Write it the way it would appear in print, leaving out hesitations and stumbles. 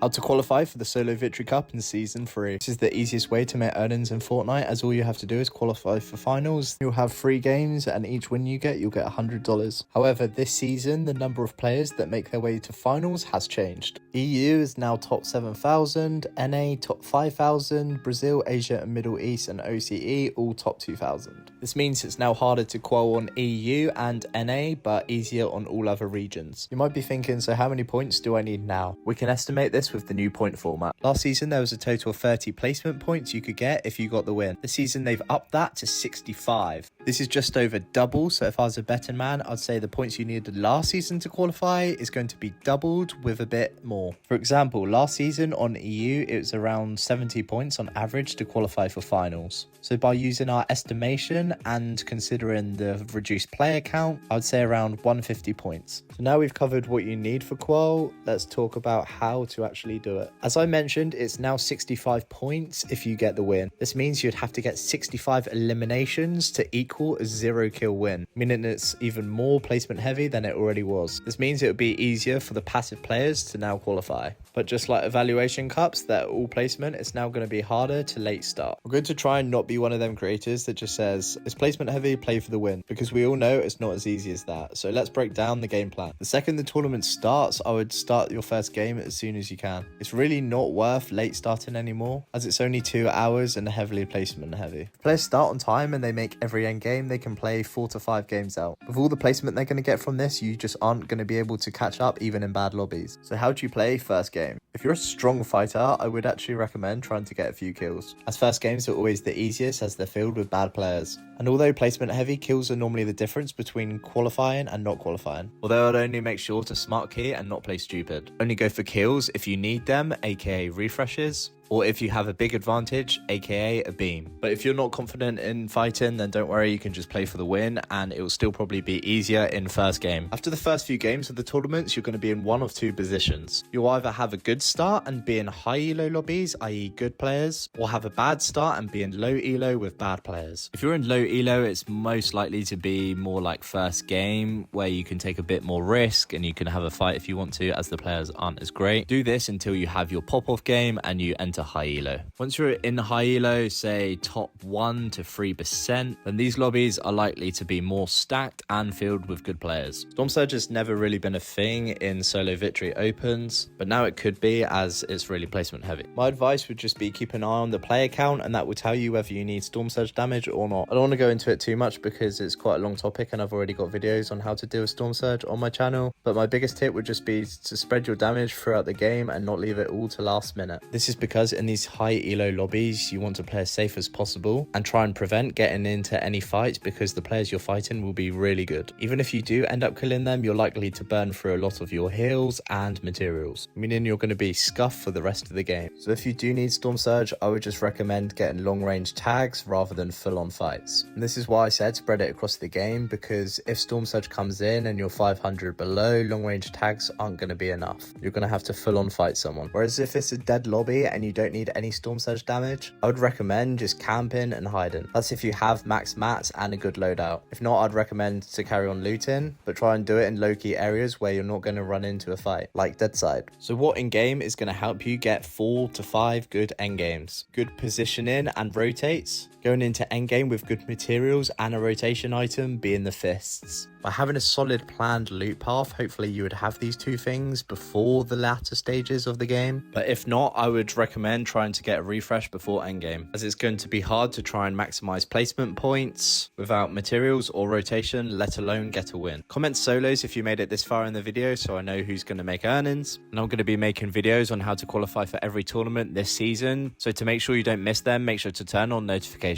How to qualify for the Solo Victory Cup in Season 3. This is the easiest way to make earnings in Fortnite, as all you have to do is qualify for finals. You'll have 3 games, and each win you get, you'll get $100. However, this season, the number of players that make their way to finals has changed. EU is now top 7,000, NA top 5,000, Brazil, Asia and Middle East and OCE all top 2,000. This means it's now harder to qual on EU and NA, but easier on all other regions. You might be thinking, so how many points do I need now? We can estimate this with the new point format. Last season there was a total of 30 placement points you could get if you got the win. This season they've upped that to 65. This is just over double, so if I was a betting man, I'd say the points you needed last season to qualify is going to be doubled with a bit more. For example, last season on EU it was around 70 points on average to qualify for finals. So by using our estimation and considering the reduced player count, I would say around 150 points. So now we've covered what you need for qual, let's talk about how to actually do it. As I mentioned, it's now 65 points if you get the win. This means you'd have to get 65 eliminations to equal a 0 kill win, meaning it's even more placement heavy than it already was. This means it would be easier for the passive players to now qualify. But just like evaluation cups, they're all placement, it's now going to be harder to late start. I'm going to try and not be one of them creators that just says, it's placement heavy, play for the win, because we all know it's not as easy as that. So let's break down the game plan. The second the tournament starts, I would start your first game as soon as you can. It's really not worth late starting anymore, as it's only 2 hours and heavily placement heavy. If players start on time and they make every end game, they can play 4 to 5 games out. With all the placement they're going to get from this, you just aren't going to be able to catch up even in bad lobbies. So how do you play first game? If you're a strong fighter, I would actually recommend trying to get a few kills, as first games are always the easiest as they're filled with bad players. And although placement heavy, kills are normally the difference between qualifying and not qualifying. Although I'd only make sure to smart key and not play stupid. Only go for kills if you need them, aka refreshes, or if you have a big advantage, aka a beam. But if you're not confident in fighting, then don't worry, you can just play for the win and it will still probably be easier in first game. After the first few games of the tournaments, you're going to be in one of 2 positions. You'll either have a good start and be in high elo lobbies, i.e. good players, or have a bad start and be in low elo with bad players. If you're in low elo, it's most likely to be more like first game, where you can take a bit more risk and you can have a fight if you want to, as the players aren't as great. Do this until you have your pop-off game and you enter high elo. Once you're in high elo, say top 1 to 3%, then these lobbies are likely to be more stacked and filled with good players. Storm Surge has never really been a thing in solo victory opens, but now it could be, as it's really placement heavy. My advice would just be keep an eye on the player count, and that will tell you whether you need Storm Surge damage or not. I don't want to go into it too much because it's quite a long topic and I've already got videos on how to deal with Storm Surge on my channel, but my biggest tip would just be to spread your damage throughout the game and not leave it all to last minute. This is because in these high elo lobbies, you want to play as safe as possible and try and prevent getting into any fights, because the players you're fighting will be really good. Even if you do end up killing them, you're likely to burn through a lot of your heals and materials, meaning you're going to be scuffed for the rest of the game. So if you do need Storm Surge, I would just recommend getting long range tags rather than full on fights. And this is why I said spread it across the game, because if Storm Surge comes in and you're 500 below, long range tags aren't going to be enough. You're going to have to full on fight someone. Whereas if it's a dead lobby and you don't need any Storm Surge damage, I would recommend just camping and hiding. That's if you have max mats and a good loadout. If not, I'd recommend to carry on looting, but try and do it in low-key areas where you're not going to run into a fight, like dead side. So what in-game is going to help you get 4 to 5 good endgames? Good positioning and rotates. Going into endgame with good materials and a rotation item being the fists. By having a solid planned loot path, hopefully you would have these 2 things before the latter stages of the game. But if not, I would recommend trying to get a refresh before endgame, as it's going to be hard to try and maximize placement points without materials or rotation, let alone get a win. Comment solos if you made it this far in the video so I know who's going to make earnings. And I'm going to be making videos on how to qualify for every tournament this season, so to make sure you don't miss them, make sure to turn on notifications.